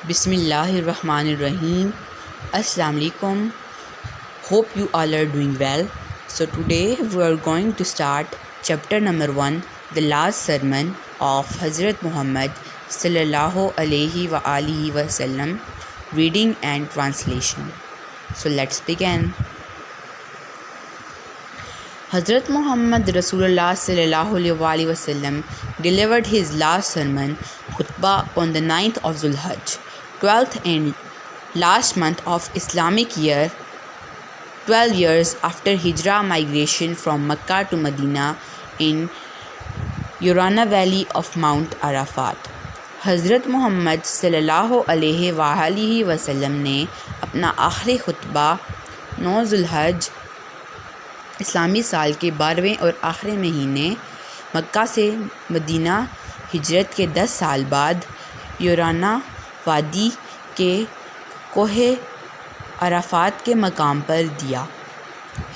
بسم اللہ الرحمن الرحیم. السلام علیکم. Hope you all are doing well. So today we are going to start chapter number 1, the last sermon of Hazrat Muhammad sallallahu alaihi wa alihi wasallam, reading and translation. So let's begin. Hazrat Muhammad Rasulullah sallallahu alaihi wasallam delivered his last sermon, khutbah, on the 9th of Zulhajj, 12th and last month of Islamic year, 12 years after Hijrah migration from Makkah to Medina in Urana Valley of Mount Arafat. حضرت محمد صلی اللہ علیہ وآلہ وسلم نے اپنا آخری خطبہ 9 ذوالحج اسلامی سال کے 12ویں اور آخری مہینے مکہ سے مدینہ ہجرت کے 10 سال بعد یورانا وادی کے کوہ عرفات کے مقام پر دیا.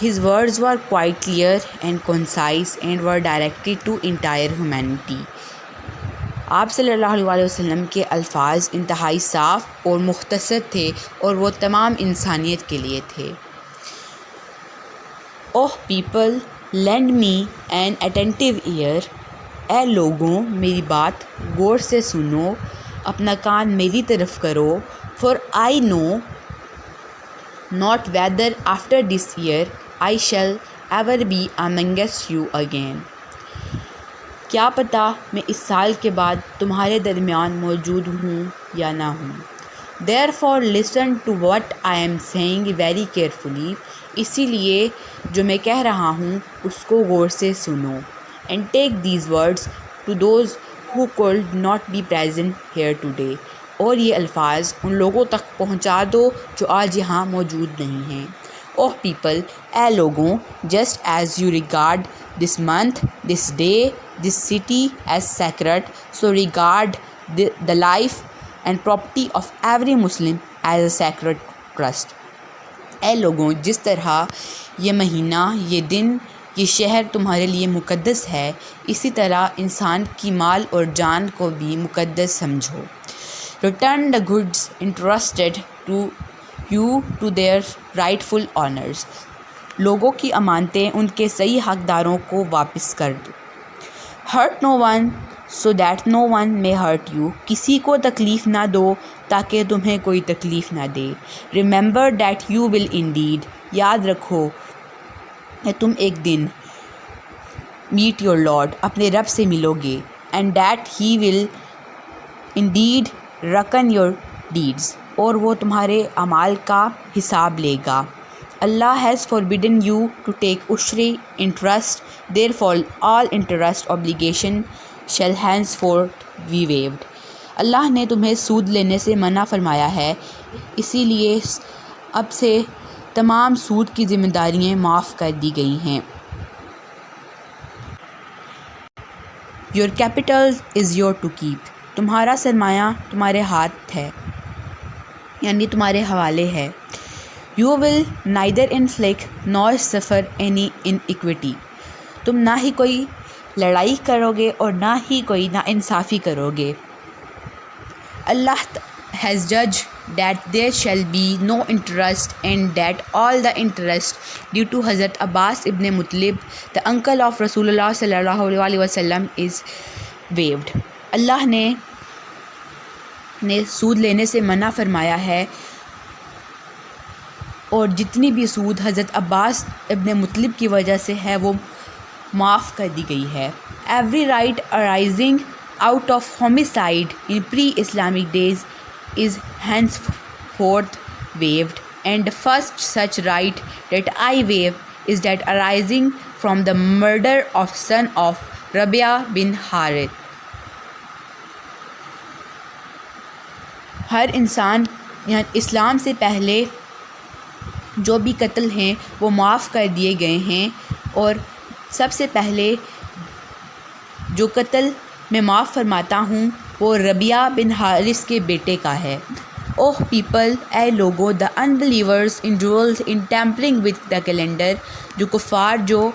His words were quite clear and concise and were directed to entire humanity. آپ صلی اللہ علیہ وسلم کے الفاظ انتہائی صاف اور مختصر تھے اور وہ تمام انسانیت کے لیے تھے. Oh people, lend me an attentive ear. اے لوگوں، میری بات غور سے سنو، اپنا کان میری طرف کرو. For I know not whether after this year I shall ever be amongst you again. کیا پتہ میں اس سال کے بعد تمہارے درمیان موجود ہوں یا نہ ہوں. Therefore listen to what I am saying very carefully. اسی لیے جو میں کہہ رہا ہوں اس کو غور سے سنو. And take these words to those who could not be present here today. اور یہ الفاظ ان لوگوں تک پہنچا دو جو آج یہاں موجود نہیں ہیں. Oh people, اے لوگوں, just as you regard this month, this day, this city as sacred, so regard the life and property of every Muslim as a sacred trust. اے لوگوں، جس طرح یہ مہینہ، یہ دن، یہ شہر تمہارے لیے مقدس ہے، اسی طرح انسان کی مال اور جان کو بھی مقدس سمجھو. Return the goods entrusted to you to their rightful owners. لوگوں کی امانتیں ان کے صحیح حقداروں کو واپس کر دو. Hurt no one so that no one may hurt you. کسی کو تکلیف نہ دو تاکہ تمہیں کوئی تکلیف نہ دے. Remember that you will indeed. یاد رکھو کہ تم ایک دن meet your Lord. اپنے رب سے ملو گے. And that he will indeed reckon your deeds. اور وہ تمہارے اعمال کا حساب لے گا. Allah has forbidden you to take ushri interest. Therefore all interest obligation shall henceforth be waived. اللہ نے تمہیں سود لینے سے منع فرمایا ہے، اسی لیے اب سے تمام سود کی ذمہ داریاں معاف کر دی گئی ہیں. Your capital is yours to keep. تمہارا سرمایہ تمہارے ہاتھ ہے، یعنی تمہارے حوالے ہے. You will neither inflict nor suffer any iniquity. تم نہ ہی کوئی لڑائی کرو گے اور نہ ہی کوئی ناانصافی کرو گے. Allah has judged that there shall be no interest and that all the interest due to Hazrat Abbas ibn Muttalib, the uncle of Rasulullah sallallahu alaihi wasallam, is waived. اللہ نے سود لینے سے منع فرمایا ہے اور جتنی بھی سود حضرت عباس ابن مطلب کی وجہ سے ہے وہ معاف کر دی گئی ہے. Every right arising out of homicide in pre-Islamic days is henceforth waived, and the first such right that I waive is that arising from the murder of son of Rabia bin Harith. ہر انسان اسلام سے پہلے جو بھی قتل ہیں وہ معاف کر دیے گئے ہیں، اور سب سے پہلے جو قتل میں معاف فرماتا ہوں وہ ربیہ بن حارث کے بیٹے کا ہے. Oh people, اے لوگوں, the unbelievers indulge in tampering with the calendar. جو کفار جو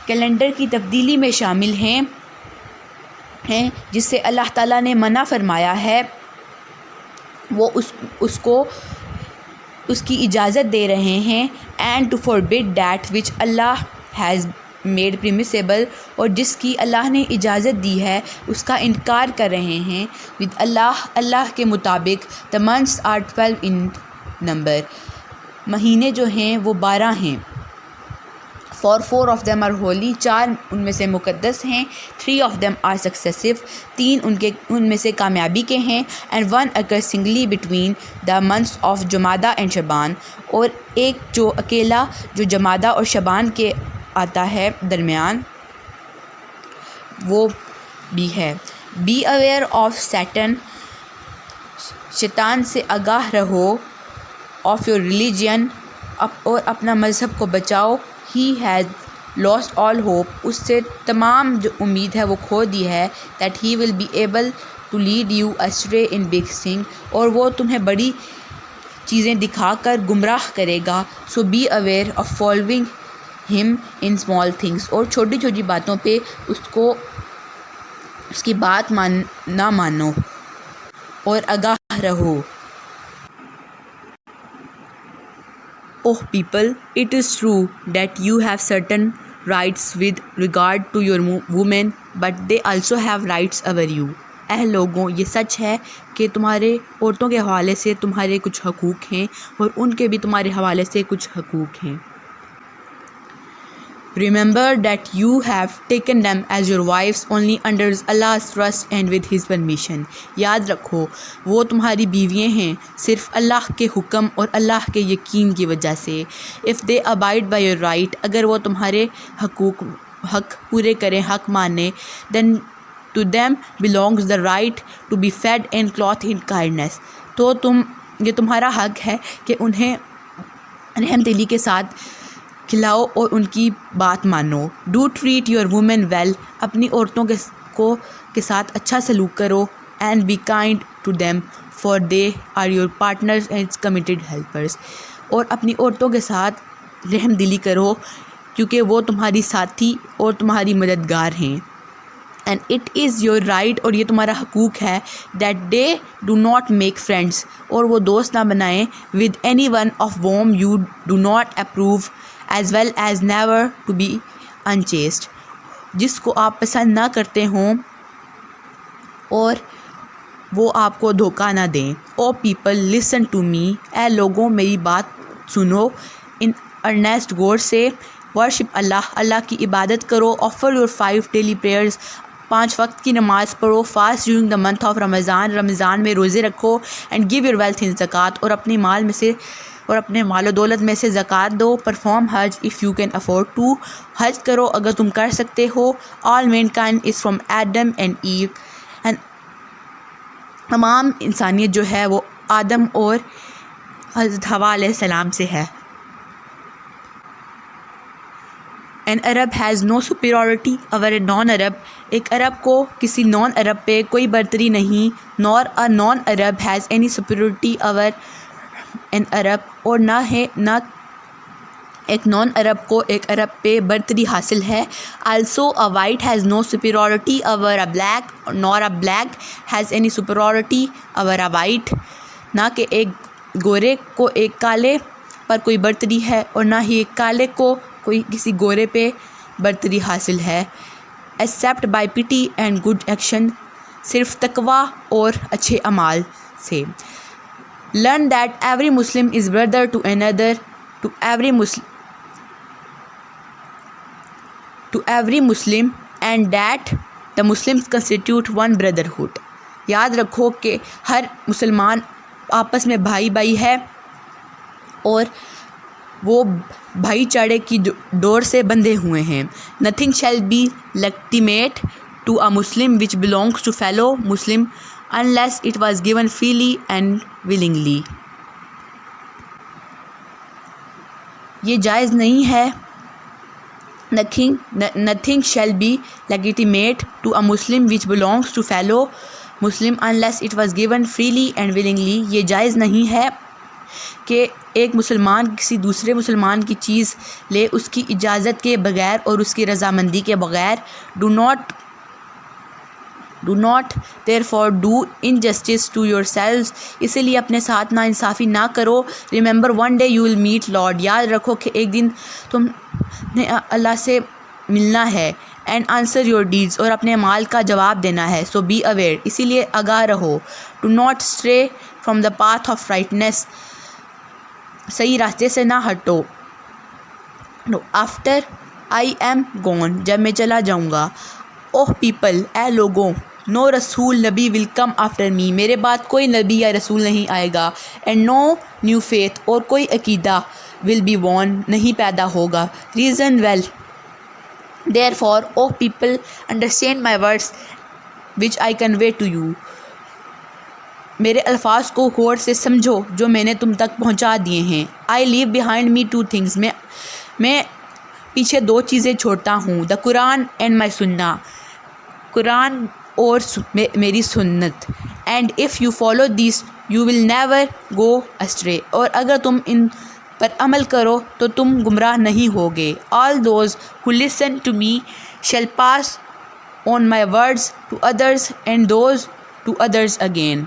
کیلنڈر کی تبدیلی میں شامل ہیں جس سے اللہ تعالیٰ نے منع فرمایا ہے. وہ اس کو اس کی اجازت دے رہے ہیں. And to forbid that which Allah has made permissible, اور جس کی اللہ نے اجازت دی ہے اس کا انکار کر رہے ہیں. ود اللہ کے مطابق the months are 12 in number، مہینے جو ہیں وہ 12 ہیں. For 4 of them are holy، 4 ان میں سے مقدس ہیں. 3 of them are successive، 3 ان میں سے کامیابی کے ہیں. And 1 occurs singly between the months of جمادہ and شعبان، اور ایک جو اکیلا جو جمادہ اور شعبان کے آتا ہے درمیان، وہ بھی ہے. Be aware of Satan، شیطان سے آگاہ رہو. Of your religion، اور اپنا مذہب کو بچاؤ. He has lost all hope، اس سے تمام جو امید ہے وہ کھو دی ہے. That he will be able to lead you astray in big things، اور وہ تمہیں بڑی چیزیں دکھا کر گمراہ کرے گا. So be aware of following him in small things، اور چھوٹی چھوٹی باتوں پہ اس کی بات نہ مانو اور آگاہ رہو. Oh people، it is true that you have certain rights with regard to your women، but they also have rights over you. اے لوگوں، یہ سچ ہے کہ تمہارے عورتوں کے حوالے سے تمہارے کچھ حقوق ہیں، اور ان کے بھی تمہارے حوالے سے کچھ حقوق ہیں. Remember that you have taken them as your wives only under Allah's trust and with His permission. یاد رکھو وہ تمہاری بیویاں ہیں صرف اللہ کے حکم اور اللہ کے یقین کی وجہ سے. If they abide by your right، اگر وہ تمہارے حق پورے کریں، حق مانیں، then to them belongs the right to be fed and clothed in kindness، تو یہ تمہارا حق ہے کہ انہیں رحم دلی کے ساتھ کھلاؤ اور ان کی بات مانو. Do treat your women well، اپنی عورتوں کے ساتھ اچھا سلوک کرو. And be kind to them for they are your partners and committed helpers، اور اپنی عورتوں کے ساتھ رحم دلی کرو کیونکہ وہ تمہاری ساتھی اور تمہاری مددگار ہیں. And it is your right، اور یہ تمہارا حقوق ہے. That they do not make friends، اور وہ دوست نہ بنائیں. With anyone of whom you do not approve، as well as never to be unchaste، جس کو آپ پسند نہ کرتے ہوں اور وہ آپ کو دھوکہ نہ دیں. Oh people listen to me، اے لوگوں میری بات سنو. In earnest، غور سے. Worship اللہ کی عبادت کرو. Offer your 5 daily prayers، 5 وقت کی نماز پڑھو. Fast during the month of رمضان میں روزے رکھو. And give your wealth in زکوٰۃ، اور اپنے مال و دولت میں سے زکوٰۃ دو. Perform Hajj if you can afford to، حج کرو اگر تم کر سکتے ہو. All mankind is from Adam and Eve، and تمام انسانیت جو ہے وہ آدم اور حضرت حوا علیہ السلام سے ہے. An Arab has no superiority over a non-Arab، ایک عرب کو کسی نان عرب پہ کوئی برتری نہیں. Nor a non-Arab has any superiority over an Arab، اور نہ ایک نان عرب کو ایک عرب پہ برتری حاصل ہے. Also a white has no superiority over a black، nor a black has any superiority over a white، نہ کہ ایک گورے کو ایک کالے پر کوئی برتری ہے اور نہ ہی ایک کالے کو کوئی کسی گورے پہ برتری حاصل ہے. Except by pity and good action، صرف تقوی اور اچھے اعمال سے. Learn that every Muslim is brother to another، to every Muslim and that the Muslims constitute one brotherhood، یاد رکھو کہ ہر مسلمان آپس میں بھائی ہے اور وہ بھائی چارے کی ڈور سے بندھے ہوئے ہیں. Nothing shall be legitimate to a Muslim which belongs to fellow Muslim unless it was given freely and willingly، یہ جائز نہیں ہے. Nothing shall be legitimate to a Muslim which belongs to fellow Muslim unless it was given freely and willingly، یہ جائز نہیں ہے کہ ایک مسلمان کسی دوسرے مسلمان کی چیز لے اس کی اجازت کے بغیر اور اس کی رضامندی کے بغیر. Do not therefore do injustice to yourselves, اسی لیے اپنے ساتھ نا انصافی نہ کرو. Remember one day you will meet Lord, یاد رکھو کہ ایک دن تم نے اللہ سے ملنا ہے. اینڈ آنسر یور ڈیڈز، اور اپنے اعمال کا جواب دینا ہے. سو بی اویئر، اسی لیے آگاہ رہو. Do not straight from the path of rightness, صحیح راستے سے نہ ہٹو. آفٹر آئی ایم گون، جب میں چلا جاؤں گا. اوہ پیپل، اے لوگوں. نو رسول نبی ول کم آفٹر می، میرے بعد کوئی نبی یا رسول نہیں آئے گا. اینڈ نو نیو فیتھ، اور کوئی عقیدہ ول بی بورن، نہیں پیدا ہوگا. Reason well therefore O people understand my words which I convey to you, میرے الفاظ کو غور سے سمجھو جو میں نے تم تک پہنچا دیے ہیں. آئی لیو بیہائنڈ می ٹو تھنگس، میں پیچھے دو چیزیں چھوڑتا ہوں. دا قرآن اینڈ مائی سنہ، قرآن اور میری سنت. And if you follow these you will never go astray, اور اگر تم ان پر عمل کرو تو تم گمراہ نہیں ہوگے. All those who listen to me shall pass on my words to others and those to others again,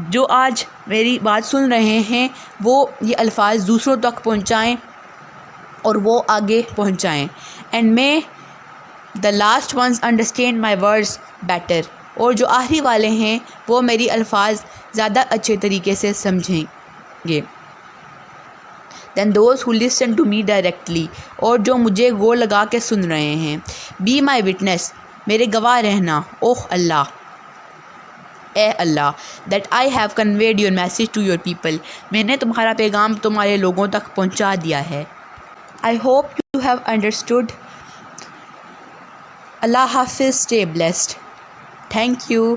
جو آج میری بات سن رہے ہیں وہ یہ الفاظ دوسروں تک پہنچائیں اور وہ آگے پہنچائیں. And may the last ones understand my words better, اور جو آخری والے ہیں وہ میری الفاظ زیادہ اچھے طریقے سے سمجھیں گے. Then those who listen to me directly, اور جو مجھے غور لگا کے سن رہے ہیں. بی مائی وٹنس، میرے گواہ رہنا. اوہ اللہ، اے Allah. That I have conveyed your message to your people, میں نے تمہارا پیغام تمہارے لوگوں تک پہنچا دیا ہے. I hope you have understood. Allah حافظ. Stay blessed. Thank you.